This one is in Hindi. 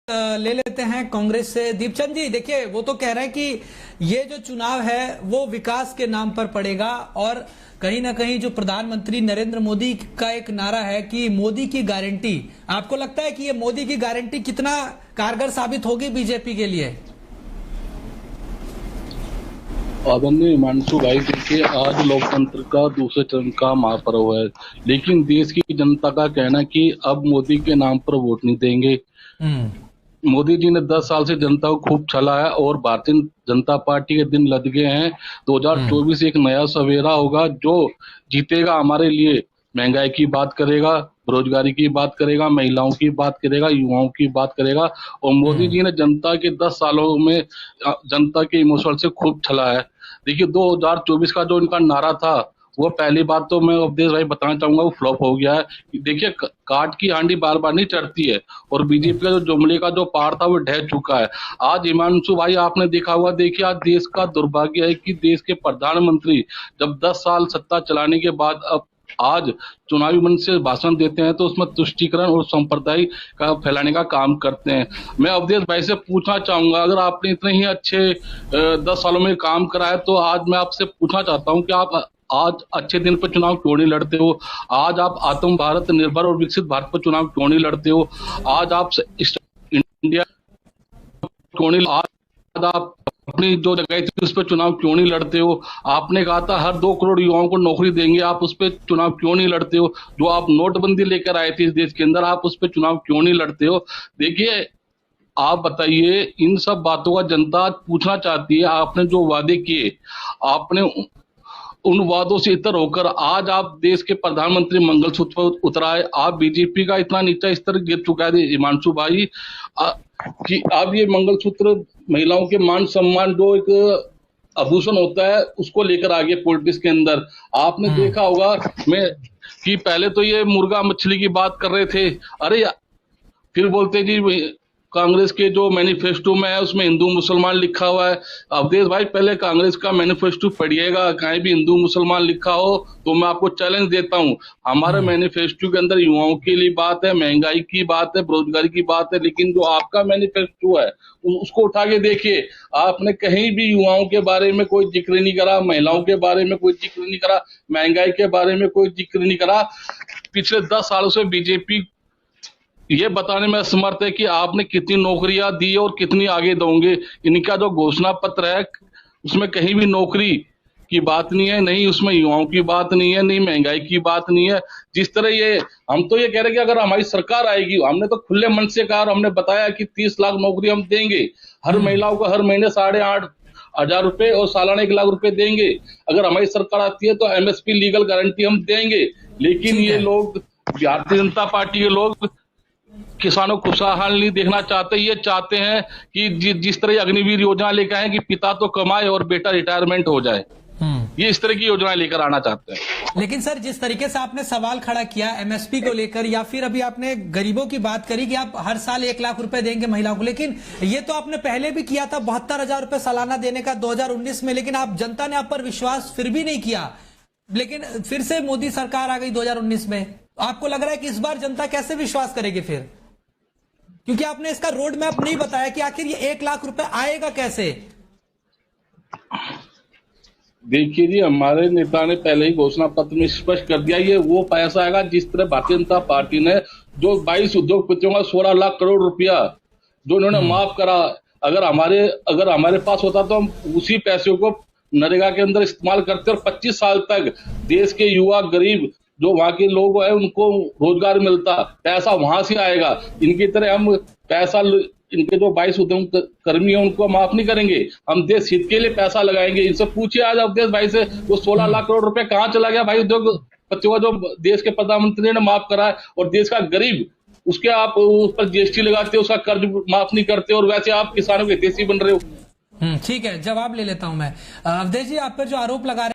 ले लेते हैं कांग्रेस से दीपचंद जी। देखिए, वो तो कह रहे हैं कि ये जो चुनाव है वो विकास के नाम पर पड़ेगा और कहीं ना कहीं जो प्रधानमंत्री नरेंद्र मोदी का एक नारा है कि मोदी की गारंटी, आपको लगता है कि ये मोदी की गारंटी कितना कारगर साबित होगी बीजेपी के लिए? आदरणीय हिमांशु भाई, देखिए आज लोकतंत्र का दूसरे चरण का महापर्व है, लेकिन देश की जनता का कहना है कि अब मोदी के नाम पर वोट नहीं देंगे। मोदी जी ने 10 साल से जनता को खूब छला है और भारतीय जनता पार्टी के दिन लद गए हैं। 2024 एक नया सवेरा होगा। जो जीतेगा हमारे लिए महंगाई की बात करेगा, बेरोजगारी की बात करेगा, महिलाओं की बात करेगा, युवाओं की बात करेगा। और मोदी जी ने जनता के 10 सालों में जनता के इमोशन से खूब छला है। देखिए 2024 का जो इनका नारा था, वो पहली बात तो मैं अवधेश भाई बताना चाहूंगा वो फ्लॉप हो गया है। देखिए काट की हांडी बार बार नहीं चढ़ती है और बीजेपी का जो जुमले का जो पहाड़ था वो ढह चुका है। आज हिमांशु भाई आपने देखा हुआ, देखिए आज देश का दुर्भाग्य है कि देश के प्रधानमंत्री जब 10 साल सत्ता चलाने के बाद अब आज चुनावी मंच से भाषण देते हैं तो उसमें तुष्टीकरण और संप्रदाय का फैलाने का काम करते हैं। मैं अवधेश भाई से पूछना चाहूंगा, अगर आपने इतने ही अच्छे 10 सालों में काम करा है तो आज मैं आपसे पूछना चाहता हूं कि आप आज अच्छे दिन पर चुनाव क्यों नहीं लड़ते हो? आज आप आत्म भारत निर्भर और विकसित भारत पर चुनाव क्यों नहीं लड़ते हो? आज आप इंडिया क्यों नहीं, आज आप अपनी जो जगह थी उस पर चुनाव क्यों नहीं लड़ते हो? आपने कहा था हर 2 करोड़ युवाओं को नौकरी देंगे, आप उस पर चुनाव क्यों नहीं लड़ते हो? जो आप नोटबंदी लेकर आए थे इस देश के अंदर, आप उस पर चुनाव क्यों नहीं लड़ते हो? देखिए आप बताइए, इन सब बातों का जनता पूछना चाहती है। आपने जो वादे किए, आपने उन वादों से इतर होकर आज आप देश के प्रधानमंत्री मंगलसूत्र पर उतराए। आप बीजेपी का इतना नीचा स्तर गिर चुका है हिमांशु भाई कि अब ये मंगलसूत्र महिलाओं के मान सम्मान जो एक आभूषण होता है उसको लेकर आगे पॉलिटिक्स के अंदर आपने देखा होगा मैं कि पहले तो ये मुर्गा मछली की बात कर रहे थे, अरे फिर बोलते जी कांग्रेस के जो मैनिफेस्टो में है उसमें हिंदू मुसलमान लिखा हुआ है। अवधेश भाई पहले कांग्रेस का मैनिफेस्टो पढ़िएगा, कहीं भी हिंदू मुसलमान लिखा हो तो मैं आपको चैलेंज देता हूं। हमारे मैनिफेस्टो के अंदर युवाओं के लिए बात है, महंगाई की बात है, बेरोजगारी की बात है, लेकिन जो आपका मैनिफेस्टो है उसको उठा के देखिए, आपने कहीं भी युवाओं के बारे में कोई जिक्र नहीं करा, महिलाओं के बारे में कोई जिक्र नहीं करा, महंगाई के बारे में कोई जिक्र नहीं करा। पिछले 10 सालों से बीजेपी ये बताने में असमर्थ है कि आपने कितनी नौकरियां दी और कितनी आगे दोगे। इनका जो घोषणा पत्र है उसमें कहीं भी नौकरी की बात नहीं है, नहीं उसमें युवाओं की बात नहीं है, नहीं महंगाई की बात नहीं है। जिस तरह ये हम तो ये कह रहे हैं कि अगर हमारी सरकार आएगी, हमने तो खुले मन से कहा और हमने बताया कि 30 लाख नौकरी हम देंगे, हर महिलाओं को हर महीने 8,500 रुपए और सालाना 1 लाख रुपए देंगे। अगर हमारी सरकार आती है तो MSP लीगल गारंटी हम देंगे। लेकिन ये लोग, भारतीय जनता पार्टी के लोग किसानों को खुशहाल नहीं देखना चाहते। ये चाहते हैं कि जिस तरह अग्निवीर योजना लेकर आए कि पिता तो कमाए और बेटा रिटायरमेंट हो जाए, ये इस तरह की योजना लेकर आना चाहते हैं। लेकिन सर, जिस तरीके से आपने सवाल खड़ा किया MSP को लेकर, या फिर अभी आपने गरीबों की बात करी कि आप हर साल 1 लाख रुपए देंगे महिलाओं को, लेकिन ये तो आपने पहले भी किया था 72,000 रुपए सालाना देने का 2019 में, लेकिन आप जनता ने आप पर विश्वास फिर भी नहीं किया। लेकिन फिर से मोदी सरकार आ गई 2019 में, आपको लग रहा है कि इस बार जनता कैसे विश्वास करेगी फिर? क्योंकि आपने इसका रोड मैप नहीं बताया कि आखिर ये 1 लाख रुपए आएगा कैसे। देखिए जी, हमारे नेता ने पहले ही घोषणा पत्र में स्पष्ट कर दिया, ये वो पैसा आएगा जिस तरह भारतीय जनता पार्टी ने जो 22 उद्योगपतियों का 16 लाख करोड़ रुपया जो उन्होंने माफ करा, अगर हमारे पास होता तो हम उसी पैसे को नरेगा के अंदर इस्तेमाल करते और 25 साल तक देश के युवा गरीब जो वहां के लोग हैं उनको रोजगार मिलता, पैसा वहां से आएगा। इनकी तरह हम पैसा, इनके जो 22 उद्योग कर्मी हैं उनको माफ नहीं करेंगे, हम देश हित के लिए पैसा लगाएंगे। इनसे पूछिए आज अवधेश भाई से, वो 16 लाख करोड़ रुपए कहाँ चला गया भाई उद्योगपतियों का जो देश के प्रधानमंत्री ने माफ करा है? और देश का गरीब उसके आप उस पर GST लगाते हो, उसका कर्ज माफ नहीं करते और वैसे आप किसानों के हितैषी बन रहे हो। ठीक है, जवाब ले लेता हूं मैं। अवधेश जी, आप पर जो आरोप लगा रहे